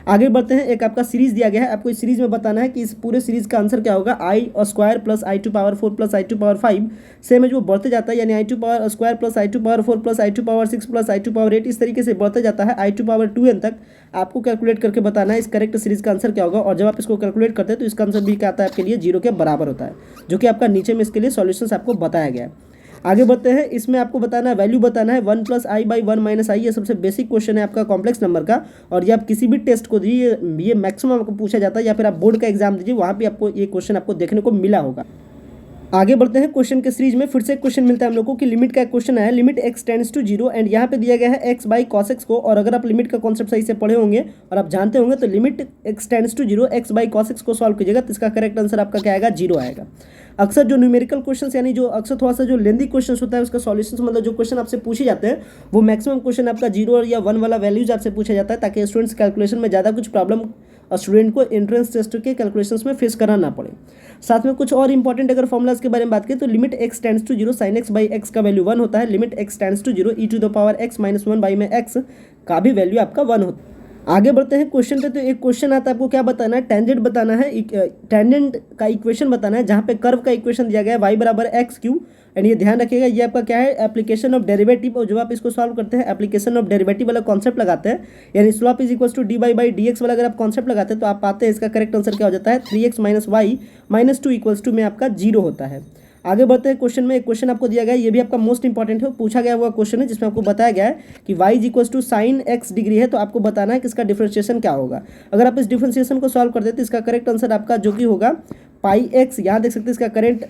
Speaker 1: आगे बढ़ते हैं। एक आपका सीरीज दिया गया है, आपको इस सीरीज में बताना है कि इस पूरे सीरीज का आंसर क्या होगा। i² plus i⁴ plus i⁵ same है जो बढ़ते जाता है, यानी i² plus i⁴ plus i⁻6 plus i⁸ इस तरीके से बढ़ते जाता है i⁻2n तक। आपको कैलकुलेट करके बताना है इस करेक्ट सीरीज का आंसर क्या होगा। और जब आप इसको कैलकुलेट करते हैं तो इसका आंसर भी क्या आता है आपके लिए 0 के बराबर होता है, जो कि आपका नीचे में इसके लिए सॉल्यूशंस आपको बताया गया है। आगे बढ़ते हैं। इसमें आपको बताना है, वैल्यू बताना है 1+i/1 - i। ये सबसे बेसिक क्वेश्चन है आपका कॉम्प्लेक्स नंबर का, और ये आप किसी भी टेस्ट को दीजिए, ये मैक्सिमम आपको पूछा जाता है, या फिर आप बोर्ड का एग्जाम दीजिए वहाँ भी आपको ये क्वेश्चन आपको देखने को मिला होगा। आगे बढ़ते हैं। क्वेश्चन के सीरीज में फिर से क्वेश्चन मिलता है हम लोग को कि लिमिट का एक क्वेश्चन है, limit x tends to 0 and यहाँ पे दिया गया है x/cos x को। और अगर आप लिमिट का कॉन्सेप्ट सही से पढ़े होंगे और आप जानते होंगे तो limit x tends to 0 x/cos x को सॉल्व कीजिएगा तो इसका करेक्ट आंसर आपका क्या आएगा 0 आएगा। अक्सर जो न्यूमेरिकल क्वेश्चंस यानी जो अक्सर थोड़ा सा जो लेंदी क्वेश्चंस होता है उसका सॉल्यूशंस मतलब जो क्वेश्चन आपसे पूछे जाते हैं वो मैक्सिमम क्वेश्चन आपका 0 या 1 वाला वैल्यूज आपसे पूछा जाता है, ताकि स्टूडेंट्स कैलकुलेशन में ज़्यादा कुछ प्रॉब्लम स्टूडेंट को एंट्रेंस टेस्ट के कैलकुलेशंस में फेस करना ना पड़े। साथ में कुछ और इंपॉर्टेंट अगर फॉर्मुलाज के बारे में बात करें तो limit x tends to 0 sin x/x का वैल्यू 1 होता है। Limit x tends to 0 e⁻x - 1 में x का भी वैल्यू आपका 1 होता है। आगे बढ़ते हैं क्वेश्चन पे। तो एक क्वेश्चन आता है, आपको क्या बताना है, टेंजेंट बताना है, टेंजेंट का इक्वेशन बताना है, जहाँ पे कर्व का इक्वेशन दिया गया है y = x³ एंड ये ध्यान रखिएगा ये आपका क्या है एप्लीकेशन ऑफ डेरिवेटिव। और जब आप इसको सॉल्व करते हैं एप्लीकेशन ऑफ डेरिवेटिव वाला कॉन्सेप्ट लगाते हैं, यानी slope is equals to dy/dx वाला अगर आप कॉन्सेप्ट लगाते हैं तो आप पाते हैं इसका करेक्ट आंसर क्या हो जाता है 3x - y - 2 = में आपका 0 होता है। आगे बढ़ते हैं क्वेश्चन में। एक क्वेश्चन आपको दिया गया है, ये भी आपका मोस्ट इंपॉर्टेंट है, पूछा गया हुआ क्वेश्चन है जिसमें आपको बताया गया है कि y = sin x डिग्री है, तो आपको बताना है कि इसका डिफरेंशिएशन क्या होगा। अगर आप इस डिफरेंशिएशन को सॉल्व करते हैं तो इसका करेक्ट आंसर आपका जो कि होगा πx, यहाँ देख सकते हैं इसका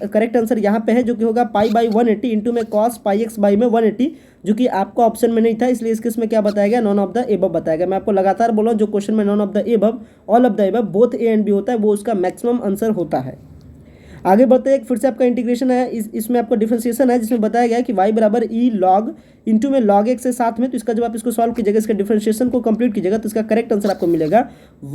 Speaker 1: करेक्ट आंसर यहाँ पे है जो कि होगा π/180 इंटू में cos πx/180, जो कि आपका ऑप्शन में नहीं था, इसलिए इसके इसमें क्या बताया गया नॉन ऑफ द एबव बताया गया। मैं आपको लगातार बोल रहा हूँ जो क्वेश्चन में none of the above all of the above both A and B होता है वो उसका मैक्सिमम आंसर होता है। आगे बढ़ते हैं। फिर से आपका इंटीग्रेशन है, इसमें आपका डिफरेंशिएशन है जिसमें बताया गया है कि y = e log इंटू में log x है साथ में, तो इसका जब आप इसको सॉल्व कीजिएगा इसका डिफरेंशिएशन को कंप्लीट कीजिएगा तो इसका करेक्ट आंसर आपको मिलेगा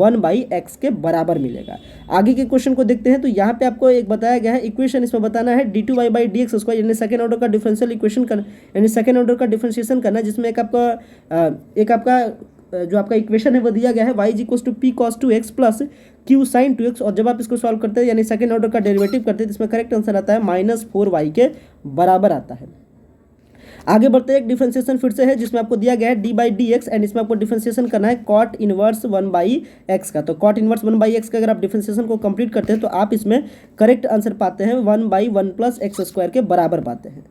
Speaker 1: 1/x के बराबर मिलेगा। आगे के क्वेश्चन को देखते हैं। तो यहाँ पे आपको एक बताया गया है इक्वेशन, इसमें बताना है d2y/dx² यानी सेकंड ऑर्डर का डिफरेंशियल इक्वेशन करना, यानी सेकंड ऑर्डर का डिफरेंशिएशन करना, जिसमें एक आपका जो आपका इक्वेशन है वो दिया गया है y = p cos 2x plus q sin 2x। और जब आप इसको सॉल्व करते हैं यानी सेकंड ऑर्डर का डेरिवेटिव करते हैं तो इसमें करेक्ट आंसर आता है -4y के बराबर आता है। आगे बढ़ते हैं। एक डिफरेंशिएशन फिर से है जिसमें आपको दिया गया है d/dx एंड इसमें आपको डिफरेंशिएशन करना है cot इनवर्स 1/x का। तो cot इनवर्स 1/x का अगर आप डिफरेंशिएशन को कंप्लीट करते हैं तो आप इसमें करेक्ट आंसर पाते हैं 1/1 + x² के बराबर पाते हैं।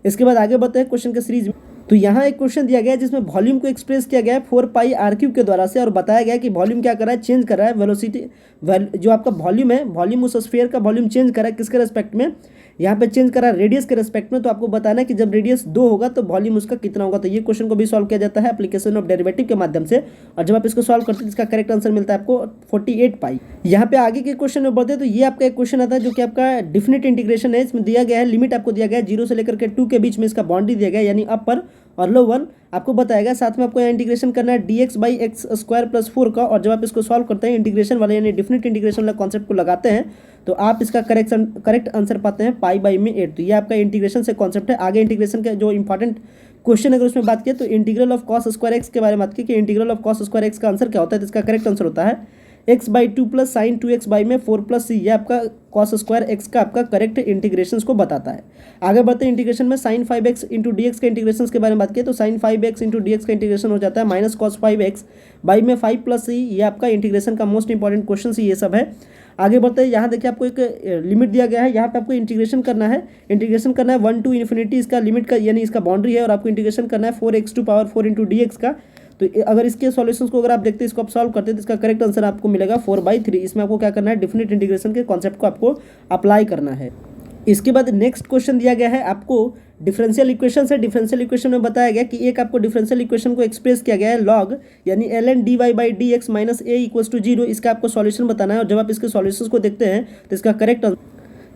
Speaker 1: इसके बाद आगे बढ़ते हैं क्वेश्चन के सीरीज में। तो यहाँ एक क्वेश्चन दिया गया है जिसमें वॉल्यूम को एक्सप्रेस किया गया है 4πr³ के द्वारा से, और बताया गया है कि वॉल्यूम क्या कर रहा है चेंज कर रहा है वेलोसिटी, जो आपका वॉल्यूम है, वॉल्यूम उस स्फीयर का वॉल्यूम चेंज कर रहा है किसके रेस्पेक्ट में, यहाँ पे चेंज कर रहा है रेडियस के रेस्पेक्ट में। तो आपको बताना है कि जब रेडियस 2 होगा तो वॉल्यूम उसका कितना होगा। तो ये क्वेश्चन को भी सॉल्व किया जाता है एप्लीकेशन ऑफ डेरिवेटिव के माध्यम से, और जब आप इसको सॉल्व करते हैं इसका करेक्ट आंसर मिलता है आपको 48π। यहाँ पे आगे के क्वेश्चन में बढ़ते हैं। तो ये आपका एक क्वेश्चन आता है जो कि आपका डिफिनिट इंटीग्रेशन है। इसमें दिया गया है लिमिट आपको दिया गया है 0 से लेकर के 2 के बीच में इसका बाउंड्री दिया गया है, यानी अपर और लोअर आपको बताएगा। साथ में आपको यहाँ इंटीग्रेशन करना है dx/x² + 4 का, और जब आप इसको सॉल्व करते हैं इंटीग्रेशन वाले यानी डिफिनिट इंटीग्रेशन वाले कॉन्सेप्ट को लगाते हैं तो आप इसका करेक्ट आंसर पाते हैं π/8। तो ये आपका इंटीग्रेशन से कॉन्सेप्ट है। आगे इंटीग्रेशन का जो इंपॉर्टेंट क्वेश्चन अगर उसमें बात किया तो इंटीग्रल ऑफ cos² x के बारे में बात की कि इंटीग्रल ऑफ cos² x का आंसर क्या होता है, तो इसका करेक्ट आंसर होता है x/2 + sin 2x/4 + c। ये आपका cos² x का आपका करेक्ट इंटीग्रेशंस को बताता है। आगे बढ़ते हैं इंटीग्रेशन में sin 5x × dx के इंटीग्रेशन के बारे में बात किया तो sin 5x × dx का इंटीग्रेशन हो जाता है -cos 5x/5 + c। ये आपका इंटीग्रेशन का मोस्ट इंपॉर्टेंट क्वेश्चन ये सब है। आगे बढ़ते हैं। यहाँ देखिए आपको एक लिमिट दिया गया है, यहाँ पे आपको इंटीग्रेशन करना है 1 to ∞ इसका लिमिट का यानी इसका बाउंड्री है, और आपको इंटीग्रेशन करना है 4x⁴ × dx का। तो अगर इसके सॉल्यूशंस को अगर आप देखते हैं इसको आप सॉल्व करते हैं तो इसका करेक्ट आंसर आपको मिलेगा 4/3। इसमें आपको क्या करना है डिफिनिट इंटीग्रेशन के कॉन्सेप्ट को आपको अप्लाई करना है। इसके बाद नेक्स्ट क्वेश्चन दिया गया है आपको डिफरेंशियल इक्वेशन है। डिफरेंशियल इक्वेशन में बताया गया कि एक आपको डिफरेंशियल इक्वेशन को एक्सप्रेस किया गया है लॉग यानी ln dy by d x minus a equals to 0, इसका आपको सॉल्यूशन बताना है। और जब आप इसके सॉल्यूशंस को देखते हैं तो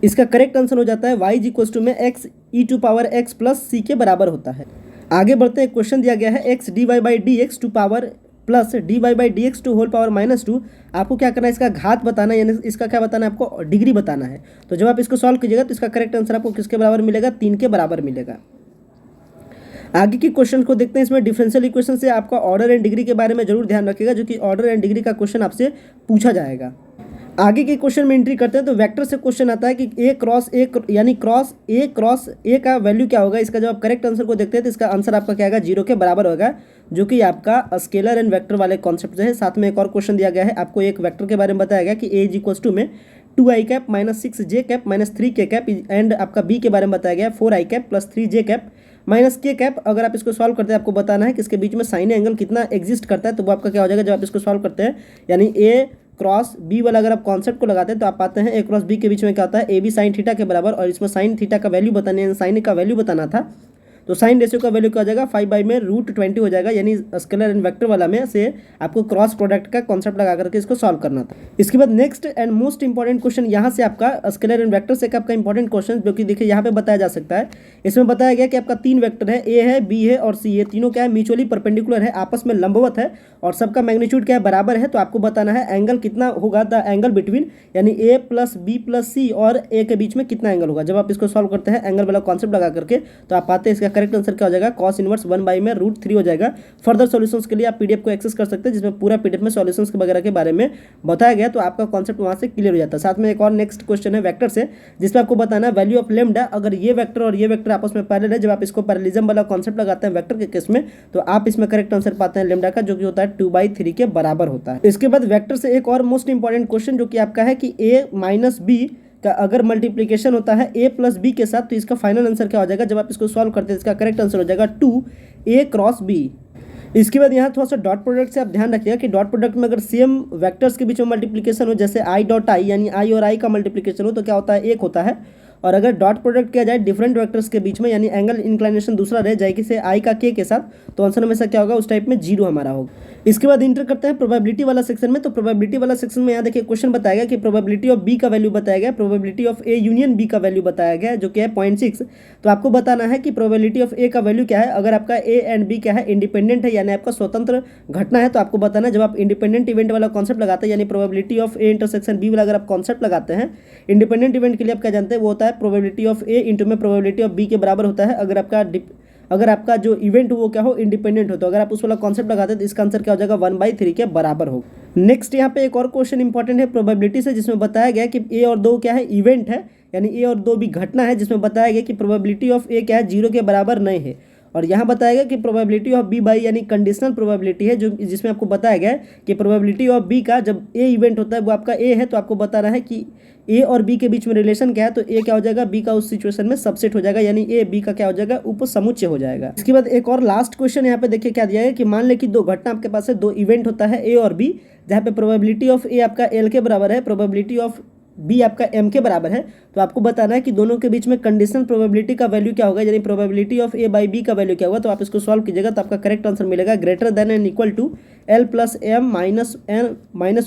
Speaker 1: इसका करेक्ट आंसर हो जाता है y इक्वल्स टू में x e to power x plus c के बराबर होता है। आगे बढ़ते हैं, क्वेश्चन दिया गया है x dy by d x to power plus dy by d x to whole power -2। आपको क्या करना है, इसका घात बताना है, यानी इसका क्या बताना है, आपको डिग्री बताना है। तो जब आप इसको सॉल्व कीजिएगा तो इसका करेक्ट आंसर आपको किसके बराबर मिलेगा, 3 के बराबर मिलेगा। आगे की क्वेश्चन को देखते हैं। इसमें डिफरेंशियल इक्वेशन से आपका ऑर्डर एंड डिग्री के बारे में जरूर ध्यान रखिएगा, जो कि ऑर्डर एंड डिग्री का क्वेश्चन आपसे पूछा जाएगा। आगे के क्वेश्चन में एंट्री करते हैं तो वेक्टर से क्वेश्चन आता है कि ए क्रॉस ए यानी क्रॉस ए का वैल्यू क्या होगा। इसका जब आप करेक्ट आंसर को देखते हैं तो इसका आंसर आपका क्या होगा, 0 के बराबर होगा, जो कि आपका स्केलर एंड वेक्टर वाले कॉन्सेप्ट है। साथ में एक और क्वेश्चन दिया गया है, आपको एक वेक्टर के बारे में बताया गया कि ए इज इक्वल्स टू में 2i cap minus 6j cap minus 3k cap and आपका बी के बारे में बताया गया है 4i cap plus 3j cap minus k cap. अगर आप इसको सॉल्व करते हैं आपको बताना है कि इसके बीच में साइन एंगल कितना एग्जिस्ट करता है, तो वो आपका क्या हो जाएगा जब आप इसको सॉल्व करते हैं, यानी ए क्रॉस बी वाला अगर आप कॉन्सेप्ट को लगाते हैं तो आप पाते हैं ए क्रॉस बी के बीच में क्या होता है, ए बी साइन थीटा के बराबर। और इसमें साइन थीटा का वैल्यू बताने, साइन का वैल्यू बताना था, तो साइन रेशियो का वैल्यू क्या हो जाएगा, 5 में √20 हो जाएगा। यानी स्केलर एंड वेक्टर वाला में से आपको क्रॉस प्रोडक्ट का कॉन्सेप्ट लगा करके इसको सॉल्व करना था। इसके बाद next and most important question यहाँ से आपका स्केलर एंड वेक्टर से आपका इंपॉर्टेंट क्वेश्चन, जो कि देखिए यहाँ पे बताया जा सकता है। इसमें बताया गया कि आपका 3 वेक्टर है, ए है, बी है और सी है। तीनों क्या है, म्यूचुअली परपेंडिकुलर है, आपस में लंबवत है और सबका मैग्नीट्यूड क्या है, बराबर है। तो आपको बताना है एंगल कितना होगा, द एंगल बिटवीन यानी ए प्लस बी प्लस सी और ए के बीच में कितना एंगल होगा। जब आप इसको सॉल्व करते हैं एंगल वाला कॉन्सेप्ट लगा करके तो आप पाते हैं इसका करेक्ट आंसर क्या हो जाएगा, cos इनवर्स 1 में √3 हो जाएगा। फर्दर सॉल्यूशंस के लिए आप पीडीएफ को एक्सेस कर सकते हैं, जिसमें पूरा पीडीएफ में सॉल्यूशंस वगैरह के बारे में बताया गया, तो आपका कॉन्सेप्ट वहां से क्लियर हो जाता है। साथ में एक और नेक्स्ट क्वेश्चन है वेक्टर से, जिसमें आपको बताना है वैल्यू ऑफ लेमडा। अगर ये वेक्टर और ये वेक्टर आपस में पैरेलल है, जब आप इसको पैरेललिज्म वाला कॉन्सेप्ट लगाते हैं वेक्टर के केस में, तो आप इसमें करेक्ट आंसर पाते हैं लेमडा का, जो कि होता है 2/3 के बराबर होता है। इसके बाद वेक्टर से एक और मोस्ट इंपॉर्टेंट क्वेश्चन जो कि आपका है कि a माइनस बी का अगर मल्टीप्लिकेशन होता है a प्लस बी के साथ, तो इसका फाइनल आंसर क्या हो जाएगा। जब आप इसको सॉल्व करते हैं इसका करेक्ट आंसर हो जाएगा 2a क्रॉस b। इसके बाद यहाँ थोड़ा सा डॉट प्रोडक्ट से आप ध्यान रखिएगा कि डॉट प्रोडक्ट में अगर सेम वेक्टर्स के बीच में मल्टीप्लिकेशन हो, जैसे i डॉट i यानी i और i का मल्टीप्लिकेशन हो, तो क्या होता है, 1 होता है। और अगर डॉट प्रोडक्ट किया जाए डिफरेंट वेक्टर्स के बीच में, यानी एंगल इंक्लाइनेशन दूसरा रह जाए किसे i का k के साथ, तो आंसर हमेशा क्या होगा, उस टाइप में 0 हमारा होगा। इसके बाद इंटर करते हैं प्रोबेबिलिटी वाला सेक्शन में। तो प्रोबेबिलिटी वाला सेक्शन में यहाँ देखिए क्वेश्चन बताया गया कि प्रोबेबिलिटी ऑफ बी का वैल्यू बताया गया, probability of A union B का वैल्यू बताया गया, जो कि है 0.6। तो आपको बताना है कि प्रोबेबिलिटी ऑफ ए का वैल्यू क्या है। अगर आपका ए एंड बी क्या है, इंडिपेंडेंट है, यानी आपका स्वतंत्र घटना है, तो आपको बताना है जब आप इंडिपेंडेंट इवेंट वाला कॉन्सेप्ट लगाते हैं, यानी probability of A intersection B वाला अगर आप कॉन्सेप्ट लगाते हैं इंडिपेंडेंट इवेंट के लिए, आप क्या जानते हैं, वो होता है प्रोबेबिलिटी ऑफ ए इंटू में प्रोबेबिलिटी ऑफ बी के बराबर होता है। अगर आपका जो इवेंट हो वो क्या हो, इंडिपेंडेंट हो, तो अगर आप उस वाला कॉन्सेप्ट लगाते हैं तो इसका आंसर क्या हो जाएगा, 1/3 के बराबर हो। नेक्स्ट यहाँ पे एक और क्वेश्चन इंपॉर्टेंट है प्रोबेबिलिटी से, जिसमें बताया गया कि ए और 2 क्या है, इवेंट है, यानी ए और 2 भी घटना है, जिसमें बताया गया कि प्रोबेबिलिटी ऑफ ए क्या है, 0 के बराबर नहीं है। और यहाँ बताया गया कि प्रोबेबिलिटी ऑफ बी बाई यानी कंडीशनल प्रोबेबिलिटी है, जो जिसमें आपको बताया गया है कि प्रोबेबिलिटी ऑफ बी का जब ए इवेंट होता है वो आपका ए है, तो आपको बताना है कि ए और बी के बीच में रिलेशन क्या है। तो ए क्या हो जाएगा, बी का उस सिचुएशन में सबसेट हो जाएगा, यानी ए बी का क्या हो जाएगा, उपसमुच्चय हो जाएगा। इसके बाद एक और लास्ट क्वेश्चन यहाँ पे देखिए क्या दिया है कि मान ले कि 2 घटना आपके पास है, 2 इवेंट होता है ए और बी, जहाँ पे प्रोबेबिलिटी ऑफ ए आपका एल के बराबर है, प्रोबेबिलिटी ऑफ बी आपका एम के बराबर है। तो आपको बताना है कि दोनों के बीच में कंडीशनल प्रोबेबिलिटी का वैल्यू क्या होगा, यानी probability of A by B का वैल्यू क्या होगा। तो आप इसको सॉल्व कीजिएगा तो आपका करेक्ट आंसर मिलेगा greater than and equal to l plus m minus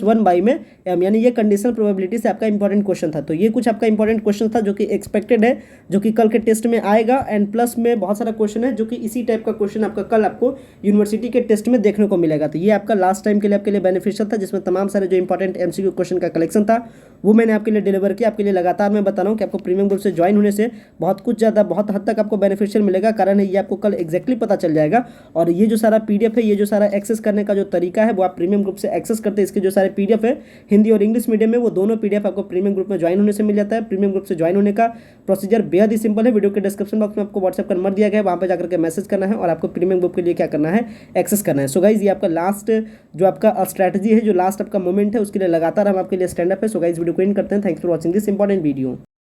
Speaker 1: 1 by में एम, यानी ये कंडीशनल प्रोबेबिलिटी से आपका इंपॉर्टेंट क्वेश्चन था। तो ये कुछ आपका इंपॉर्टेंट क्वेश्चन था जो कि एक्सपेक्टेड है, जो कि कल के टेस्ट में आएगा। एंड प्लस में बहुत सारा क्वेश्चन है जो कि इसी टाइप का क्वेश्चन आपका कल आपको यूनिवर्सिटी के टेस्ट में देखने को मिलेगा। तो ये आपका लास्ट टाइम के लिए आपके लिए बेनिफिशियल था, जिसमें तमाम सारे जो इंपॉर्टेंट एमसीक्यू क्वेश्चन का कलेक्शन था वो मैंने आपके लिए डिलीवर किया। आपके लिए लगातार मैं बता रहा हूँ कि आपको प्रीमियम ग्रुप से ज्वाइन होने से बहुत कुछ ज़्यादा, बहुत हद तक आपको बेनिफिशियल मिलेगा। कारण है ये आपको कल एक्जैक्टली पता चल जाएगा। और ये जो सारा पीडीएफ है, ये जो सारा एक्सेस करने का जो तरीका है वो आप प्रीमियम ग्रुप से एक्सेस करते हैं। इसके जो सारे पीडीएफ है हिंदी और इंग्लिश मीडियम में, वो दोनों पीडीएफ आपको प्रीमियम ग्रुप में ज्वाइन होने से मिल जाता है। प्रीमियम ग्रुप से ज्वाइन होने का प्रोसीजर बेहद ही सिंपल है। वीडियो के डिस्क्रिप्शन बॉक्स में आपको व्हाट्सएप का नंबर दिया गया है, वहाँ पर जाकर के मैसेज करना है और आपको प्रीमियम ग्रुप के लिए क्या करना है, एक्सेस करना है। सो गाइज ये आपका लास्ट जो आपका स्ट्रैटेजी है, जो लास्ट आपका मोमेंट है, उसके लिए लगातार हम आपके लिए स्टैंड अप है। सो गाइज वीडियो को एंड करते हैं। Thanks for watching this important video.